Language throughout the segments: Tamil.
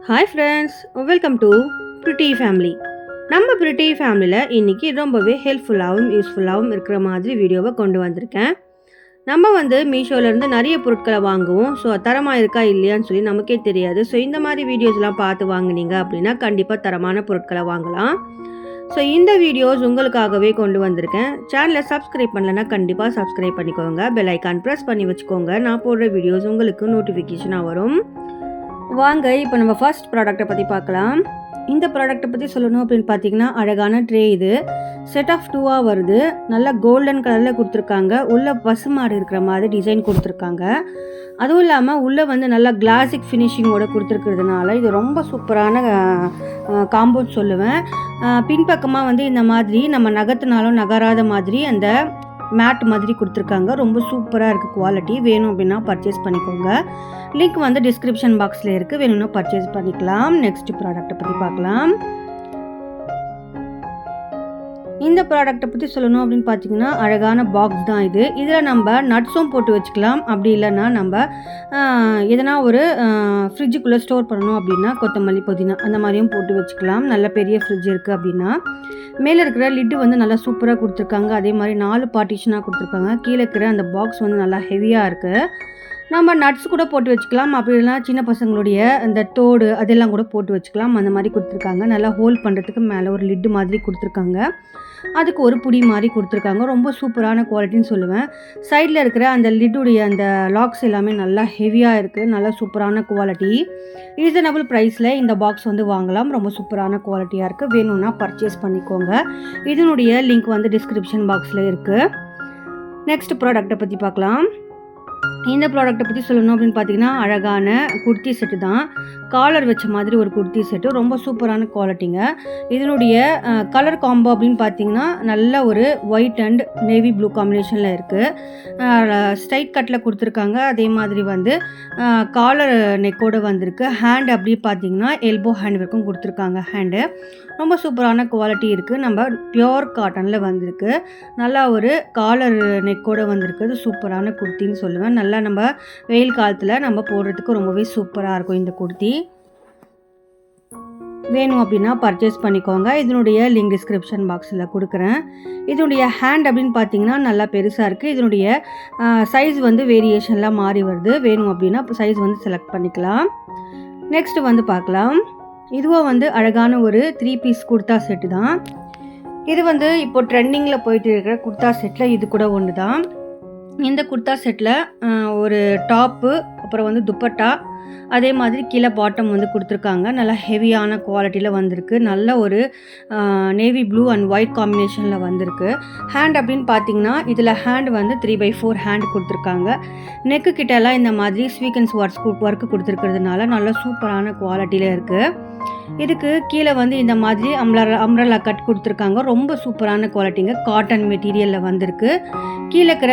Hi friends, welcome to pretty family. நம்ம பிரிட்டி ஃபேமிலியில் இன்றைக்கி ரொம்பவே ஹெல்ப்ஃபுல்லாகவும் யூஸ்ஃபுல்லாகவும் இருக்கிற மாதிரி வீடியோவை கொண்டு வந்திருக்கேன். நம்ம மீஷோலேருந்து நிறைய பொருட்களை வாங்குவோம். ஸோ தரமாக இருக்கா இல்லையான்னு சொல்லி நமக்கே தெரியாது. ஸோ இந்த மாதிரி வீடியோஸ்லாம் பார்த்து வாங்குனீங்க அப்படின்னா கண்டிப்பாக தரமான பொருட்களை வாங்கலாம். ஸோ இந்த வீடியோஸ் உங்களுக்காகவே கொண்டு வந்திருக்கேன். சேனலை சப்ஸ்கிரைப் பண்ணலைன்னா கண்டிப்பாக சப்ஸ்கிரைப் பண்ணிக்கோங்க. பெல் ஐக்கான் ப்ரெஸ் பண்ணி வச்சுக்கோங்க. நான் போடுற வீடியோஸ் உங்களுக்கு நோட்டிஃபிகேஷனாக வரும். வாங்க இப்போ நம்ம ஃபர்ஸ்ட் ப்ராடக்ட்டை பற்றி பார்க்கலாம். இந்த ப்ராடக்ட்டை பற்றி சொல்லணும் அப்படின்னு பார்த்தீங்கன்னா, அழகான ட்ரே இது. செட் ஆஃப் 2ஆக வருது. நல்லா கோல்டன் கலரில் கொடுத்துருக்காங்க. உள்ளே பசுமாடு இருக்கிற மாதிரி டிசைன் கொடுத்துருக்காங்க. அதுவும் இல்லாமல் உள்ளே நல்லா கிளாசிக் ஃபினிஷிங்கோடு கொடுத்துருக்கிறதுனால இது ரொம்ப சூப்பரான காம்பவுண்ட் சொல்லுவேன். பின்பக்கமாக இந்த மாதிரி நம்ம நகர்த்தினாலும் நகராத மாதிரி அந்த மேட் மாதிரி கொடுத்துருக்காங்க. ரொம்ப சூப்பராக இருக்குது குவாலிட்டி. வேணும் அப்படின்னா பர்ச்சேஸ் பண்ணிக்கோங்க. லிங்க் டிஸ்கிரிப்ஷன் பாக்ஸில் இருக்குது. வேணும்னா பர்ச்சேஸ் பண்ணிக்கலாம். நெக்ஸ்ட் ப்ராடக்ட்டை பற்றி பார்க்கலாம். இந்த ப்ராடக்ட்டை பற்றி சொல்லணும் அப்படின்னு பார்த்தீங்கன்னா, அழகான பாக்ஸ் தான் இது. இதில் நம்ம நட்ஸும் போட்டு வச்சுக்கலாம். அப்படி இல்லைன்னா நம்ம எதனா ஒரு ஃப்ரிட்ஜுக்குள்ளே ஸ்டோர் பண்ணணும் அப்படின்னா கொத்தமல்லி, புதினா அந்த மாதிரியும் போட்டு வச்சுக்கலாம். நல்ல பெரிய ஃப்ரிட்ஜ் இருக்குது அப்படின்னா. மேலே இருக்கிற லிட்டு நல்லா சூப்பராக கொடுத்துருக்காங்க. அதே மாதிரி 4 பார்ட்டிஷனாக கொடுத்துருக்காங்க. கீழே இருக்கிற அந்த பாக்ஸ் நல்லா ஹெவியாக இருக்குது. நம்ம நட்ஸ் கூட போட்டு வச்சுக்கலாம். அப்படி இல்லைனா சின்ன பசங்களுடைய அந்த தோடு அதெல்லாம் கூட போட்டு வச்சுக்கலாம். அந்த மாதிரி கொடுத்துருக்காங்க. நல்லா ஹோல்ட் பண்ணுறதுக்கு மேலே ஒரு லிட்டு மாதிரி கொடுத்துருக்காங்க. அதுக்கு ஒரு புடி மாதிரி கொடுத்துருக்காங்க. ரொம்ப சூப்பரான குவாலிட்டின்னு சொல்லுவேன். சைடில் இருக்கிற அந்த லிட்டுடைய அந்த லாக்ஸ் எல்லாமே நல்லா ஹெவியாக இருக்குது. நல்லா சூப்பரான குவாலிட்டி. ரீசனபிள் ப்ரைஸில் இந்த பாக்ஸ் வாங்கலாம். ரொம்ப சூப்பரான குவாலிட்டியாக இருக்குது. வேணும்னா பர்ச்சேஸ் பண்ணிக்கோங்க. இதனுடைய லிங்க் டிஸ்கிரிப்ஷன் பாக்ஸில் இருக்குது. நெக்ஸ்ட் ப்ராடக்ட்டை பற்றி பார்க்கலாம். இந்த ப்ராடக்ட்டை பற்றி சொல்லணும் அப்படின்னு பார்த்தீங்கன்னா, அழகான குர்த்தி செட்டு தான். காலர் வச்ச மாதிரி ஒரு குர்த்தி செட்டு. ரொம்ப சூப்பரான குவாலிட்டிங்க. இதனுடைய கலர் காம்போ அப்படின்னு பார்த்தீங்கன்னா, நல்ல ஒரு ஒயிட் அண்ட் நேவி ப்ளூ காம்பினேஷனில் இருக்குது. ஸ்ட்ரைட் கட்டில் கொடுத்துருக்காங்க. அதே மாதிரி காலர் நெக்கோடு வந்திருக்கு. ஹேண்ட் அப்படி பார்த்தீங்கன்னா எல்போ ஹேண்ட் வரைக்கும் கொடுத்துருக்காங்க. ஹேண்டு ரொம்ப சூப்பரான குவாலிட்டி இருக்குது. நம்ம பியோர் காட்டனில் வந்திருக்கு. நல்லா ஒரு காலர் நெக்கோடு வந்திருக்கு. சூப்பரான குர்த்தின்னு சொல்லுவேன். நல்லா நம்ம வெயில் காலத்தில் நம்ம போடுறதுக்கு ரொம்பவே சூப்பராக இருக்கும் இந்த குர்த்தி. வேணும் அப்படின்னா பர்ச்சேஸ் பண்ணிக்கோங்க. இதனுடைய லிங்க் டிஸ்கிரிப்ஷன் பாக்ஸில் கொடுக்குறேன். இதனுடைய ஹேண்ட் அப்படின்னு பார்த்தீங்கன்னா நல்லா பெருசாக இருக்குது. இதனுடைய சைஸ் வேரியேஷன்லாம் மாறி வருது. வேணும் அப்படின்னா சைஸ் செலக்ட் பண்ணிக்கலாம். நெக்ஸ்ட் பார்க்கலாம். இதுவும் அழகான ஒரு 3 பீஸ் குர்தா செட்டு தான். இது இப்போ ட்ரெண்டிங்கில் போயிட்டு இருக்கிற குர்தா செட்டில் இது கூட ஒன்று தான். இந்த குர்தா செட்டில் ஒரு டாப்பு, அப்புறம் துப்பட்டா, அதே மாதிரி கீழே பாட்டம் கொடுத்துருக்காங்க. நல்லா ஹெவியான குவாலிட்டியில் வந்திருக்கு. நல்ல ஒரு நேவி ப்ளூ அண்ட் ஒயிட் காம்பினேஷனில் வந்திருக்கு. ஹேண்ட் அப்படின்னு பார்த்தீங்கன்னா இதில் ஹேண்ட் 3/4 ஹேண்ட் கொடுத்துருக்காங்க. நெக்கு கிட்டலாம் இந்த மாதிரி ஸ்வீக்கன்ஸ் ஒர்க்கு கொடுத்துருக்கிறதுனால நல்ல சூப்பரான குவாலிட்டியில் இருக்குது. இதுக்கு கீழே இந்த மாதிரி அம்ரல்லா கட் கொடுத்துருக்காங்க. ரொம்ப சூப்பரான குவாலிட்டிங்க. காட்டன் மெட்டீரியலில் வந்திருக்கு. கீழே இருக்கிற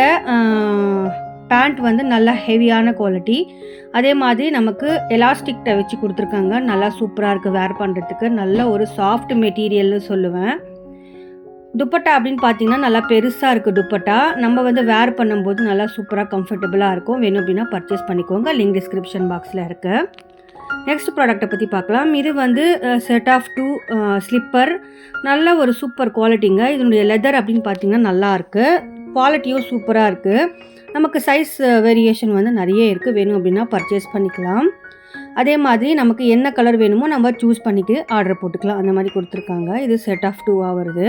பேண்ட் நல்லா ஹெவியான குவாலிட்டி. அதே மாதிரி நமக்கு எலாஸ்டிக் வச்சு கொடுத்துருக்காங்க. நல்லா சூப்பராக இருக்குது வேர் பண்ணுறதுக்கு. நல்ல ஒரு சாஃப்ட் மெட்டீரியல்னு சொல்லுவேன். துப்பட்டா அப்படின்னு பார்த்தீங்கன்னா நல்லா பெருசாக இருக்குது துப்பட்டா. நம்ம வேர் பண்ணும்போது நல்லா சூப்பராக கம்ஃபர்டபுளாக இருக்கும். வேணும் அப்படின்னா பர்ச்சேஸ் பண்ணிக்கோங்க. லிங்க் டிஸ்கிரிப்ஷன் பாக்ஸில் இருக்குது. நெக்ஸ்ட் ப்ராடக்ட்டை பற்றி பார்க்கலாம். இது செட் ஆஃப் 2 ஸ்லிப்பர். நல்ல ஒரு சூப்பர் குவாலிட்டிங்க. இதனுடைய லெதர் அப்படின்னு பார்த்தீங்கன்னா நல்லா இருக்குது. குவாலிட்டியும் சூப்பராக இருக்குது. நமக்கு சைஸ் வேரியேஷன் நிறைய இருக்குது. வேணும் அப்படின்னா பர்ச்சேஸ் பண்ணிக்கலாம். அதே மாதிரி நமக்கு என்ன கலர் வேணுமோ நம்ம சூஸ் பண்ணிட்டு ஆர்டர் போட்டுக்கலாம். அந்த மாதிரி கொடுத்துருக்காங்க. இது செட் ஆஃப் 2ஆக வருது.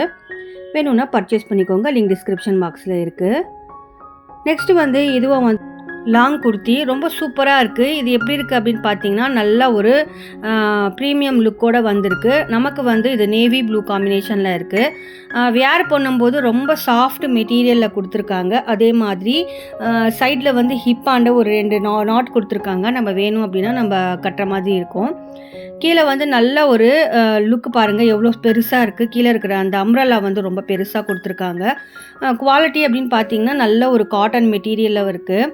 வேணும்னா பர்ச்சேஸ் பண்ணிக்கோங்க. லிங்க் டிஸ்கிரிப்ஷன் பாக்ஸில் இருக்குது. நெக்ஸ்ட்டு இதுவும் லாங் குர்த்தி. ரொம்ப சூப்பராக இருக்குது. இது எப்படி இருக்குது அப்படின்னு பார்த்தீங்கன்னா நல்ல ஒரு ப்ரீமியம் லுக்கோடு வந்திருக்கு. நமக்கு இது நேவி ப்ளூ காம்பினேஷனில் இருக்குது. வேர் பண்ணும்போது ரொம்ப சாஃப்ட் மெட்டீரியலில் கொடுத்துருக்காங்க. அதே மாதிரி சைடில் ஹிப்பாண்ட ஒரு 2 நாட் கொடுத்துருக்காங்க. நம்ம வேணும் அப்படின்னா நம்ம கட்டுற மாதிரி இருக்கும். கீழே நல்ல ஒரு லுக்கு பாருங்கள் எவ்வளோ பெருசாக இருக்குது. கீழே இருக்கிற அந்த அம்ரல்லா ரொம்ப பெருசாக கொடுத்துருக்காங்க. குவாலிட்டி அப்படின்னு பார்த்தீங்கன்னா நல்ல ஒரு காட்டன் மெட்டீரியலில் இருக்குது.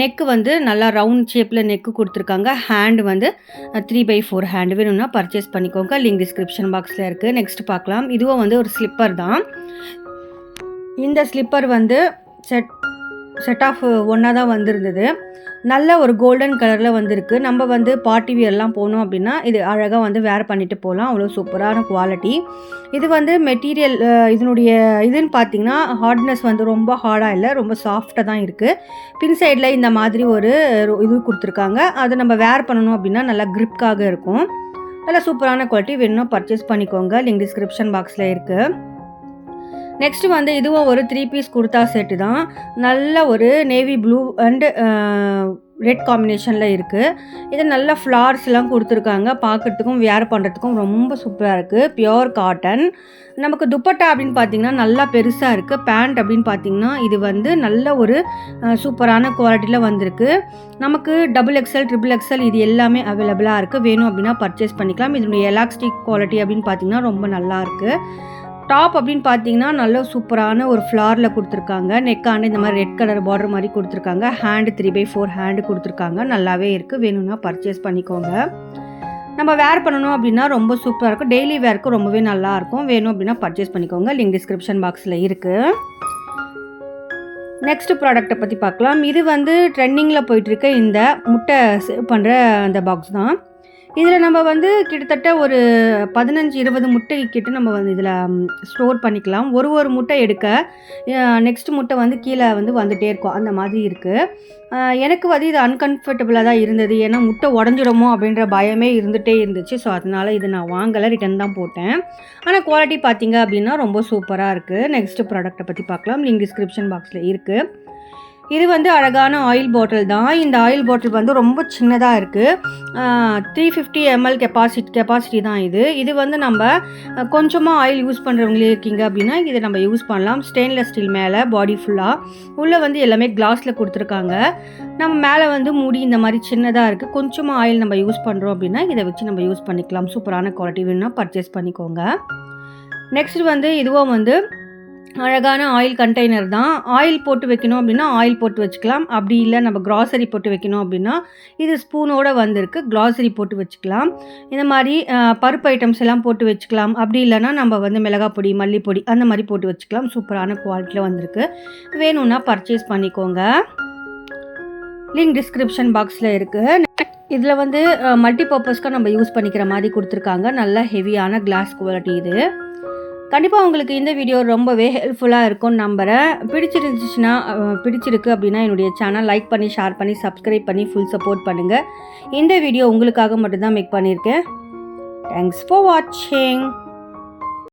நெக்கு நல்லா ரவுண்ட் ஷேப்பில் நெக்கு கொடுத்துருக்காங்க. Hand 3/4 hand. வேணும்னா பர்ச்சேஸ் பண்ணிக்கோங்க. லிங்க் டிஸ்கிரிப்ஷன் பாக்ஸில் இருக்குது. நெக்ஸ்ட் பார்க்கலாம். இதுவும் ஒரு ஸ்லிப்பர் தான். இந்த ஸ்லிப்பர் செட் செட் ஆஃப் ஒன்றா தான் வந்திருந்தது. நல்ல ஒரு கோல்டன் கலரில் வந்திருக்கு. நம்ம வந்து பார்ட்டி வியர்லாம் போனோம் அப்படின்னா இது அழகாக வந்து வேர் பண்ணிட்டு போகலாம். அவ்வளோ சூப்பரான குவாலிட்டி. இது வந்து மெட்டீரியல் இதனுடைய இதுன்னு பார்த்தீங்கன்னா ஹார்ட்னஸ் வந்து ரொம்ப ஹார்டாக இல்லை, ரொம்ப சாஃப்டாக தான் இருக்குது. பின் சைடில் இந்த மாதிரி ஒரு இது கொடுத்துருக்காங்க. அதை நம்ம வேர் பண்ணணும் அப்படின்னா நல்லா க்ரிப்காக இருக்கும். நல்லா சூப்பரான குவாலிட்டி. வேணும்னா பர்ச்சேஸ் பண்ணிக்கோங்க. லிங்க் டிஸ்கிரிப்ஷன் பாக்ஸில் இருக்குது. நெக்ஸ்ட்டு வந்து இதுவும் ஒரு 3 பீஸ் குர்தா செட்டு தான். நல்ல ஒரு நேவி ப்ளூ அண்டு ரெட் காம்பினேஷனில் இருக்குது. இது நல்ல ஃப்ளார்ஸ்லாம் கொடுத்துருக்காங்க. பார்க்குறதுக்கும் வேர் பண்ணுறதுக்கும் ரொம்ப சூப்பராக இருக்குது. Pure cotton. நமக்கு துப்பட்டா அப்படின்னு பார்த்திங்கன்னா நல்லா பெருசாக இருக்குது. பேண்ட் அப்படின்னு பார்த்திங்கன்னா இது வந்து நல்ல ஒரு சூப்பரான குவாலிட்டியில் வந்திருக்கு. நமக்கு XXL, XXL இது எல்லாமே அவைலபிளாக இருக்குது. வேணும் அப்படின்னா பர்ச்சேஸ் பண்ணிக்கலாம். இதனுடைய எலாஸ்டிக் குவாலிட்டி அப்படின்னு பார்த்திங்கன்னா ரொம்ப நல்லாயிருக்கு. டாப் அப்படின்னு பார்த்தீங்கன்னா நல்ல சூப்பரான ஒரு ஃப்ளாரில் கொடுத்துருக்காங்க. நெக்காண்டு இந்த மாதிரி ரெட் கலர் பார்டர் மாதிரி கொடுத்துருக்காங்க. ஹேண்டு 3/4 ஹேண்டு கொடுத்துருக்காங்க. நல்லாவே இருக்குது. வேணும்னா பர்ச்சேஸ் பண்ணிக்கோங்க. நம்ம வேர் பண்ணணும் அப்படின்னா ரொம்ப சூப்பராக இருக்கும். டெய்லி வேருக்கு ரொம்பவே நல்லாயிருக்கும். வேணும் அப்படின்னா பர்ச்சேஸ் பண்ணிக்கோங்க. லிங்க் டிஸ்கிரிப்ஷன் பாக்ஸில் இருக்குது. நெக்ஸ்ட் ப்ராடக்ட்டை பற்றி பார்க்கலாம். இது வந்து ட்ரெண்டிங்கில் போயிட்டுருக்க இந்த முட்டை சேவ் பண்ணுற அந்த பாக்ஸ் தான். இதில் நம்ம வந்து கிட்டத்தட்ட ஒரு 15-20 முட்டை கிட்ட நம்ம வந்து இதில் ஸ்டோர் பண்ணிக்கலாம். ஒரு முட்டை எடுக்க நெக்ஸ்ட் முட்டை வந்து கீழே வந்து வந்துகிட்டே இருக்கும். அந்த மாதிரி இருக்குது. எனக்கு வந்து இது அன்கம்ஃபர்டபுளாக தான் இருந்தது. ஏன்னா முட்டை உடஞ்சிடுமோ அப்படின்ற பயமே இருந்துகிட்டே இருந்துச்சு. ஸோ அதனால் இது நான் வாங்கலை, ரிட்டன் தான் போட்டேன். ஆனால் குவாலிட்டி பார்த்திங்க அப்படின்னா ரொம்ப சூப்பராக இருக்குது. நெக்ஸ்ட் ப்ராடக்ட்டை பற்றி பார்க்கலாம். லிங்க் டிஸ்கிரிப்ஷன் பாக்ஸில் இருக்குது. இது வந்து அழகான ஆயில் பாட்டில் தான். இந்த ஆயில் பாட்டில் வந்து ரொம்ப சின்னதாக இருக்குது. 350 ml கெப்பாசிட்டி தான் இது. இது வந்து நம்ம கொஞ்சமாக ஆயில் யூஸ் பண்ணுறவங்களே இருக்கீங்க அப்படின்னா இதை நம்ம யூஸ் பண்ணலாம். ஸ்டெயின்லெஸ் ஸ்டீல் மேலே பாடி ஃபுல்லாக உள்ளே வந்து எல்லாமே கிளாஸில் கொடுத்துருக்காங்க. நம்ம மேலே வந்து மூடி இந்த மாதிரி சின்னதாக இருக்குது. கொஞ்சமாக ஆயில் நம்ம யூஸ் பண்ணுறோம் அப்படின்னா இதை வச்சு நம்ம யூஸ் பண்ணிக்கலாம். சூப்பரான குவாலிட்டி வேணும்னா பர்ச்சேஸ் பண்ணிக்கோங்க. நெக்ஸ்ட் வந்து இதுவும் வந்து அழகான ஆயில் கண்டெய்னர் தான். ஆயில் போட்டு வைக்கணும் அப்படின்னா ஆயில் போட்டு வச்சுக்கலாம். அப்படி இல்லை நம்ம கிராசரி போட்டு வைக்கணும் அப்படின்னா இது ஸ்பூனோடு வந்திருக்கு. கிராசரி போட்டு வச்சுக்கலாம். இந்த மாதிரி பருப்பு ஐட்டம்ஸ் எல்லாம் போட்டு வச்சுக்கலாம். அப்படி இல்லைனா நம்ம வந்து மிளகாய் பொடி, மல்லிப்பொடி அந்த மாதிரி போட்டு வச்சுக்கலாம். சூப்பரான குவாலிட்டியில் வந்திருக்கு. வேணும்னா பர்ச்சேஸ் பண்ணிக்கோங்க. லிங்க் டிஸ்கிரிப்ஷன் பாக்ஸில் இருக்குது. இதில் வந்து மல்டி பர்பஸ்க்காக நம்ம யூஸ் பண்ணிக்கிற மாதிரி கொடுத்துருக்காங்க. நல்ல ஹெவியான கிளாஸ் குவாலிட்டி இது. கண்டிப்பாக உங்களுக்கு இந்த வீடியோ ரொம்பவே ஹெல்ப்ஃபுல்லாக இருக்கும்னு நம்புகிறேன். பிடிச்சிருக்கு அப்படின்னா என்னுடைய சேனல் லைக் பண்ணி, ஷேர் பண்ணி, சப்ஸ்கிரைப் பண்ணி ஃபுல் சப்போர்ட் பண்ணுங்கள். இந்த வீடியோ உங்களுக்காக மட்டும்தான் மேக் பண்ணியிருக்கேன். தேங்க்ஸ் ஃபார் வாட்சிங்.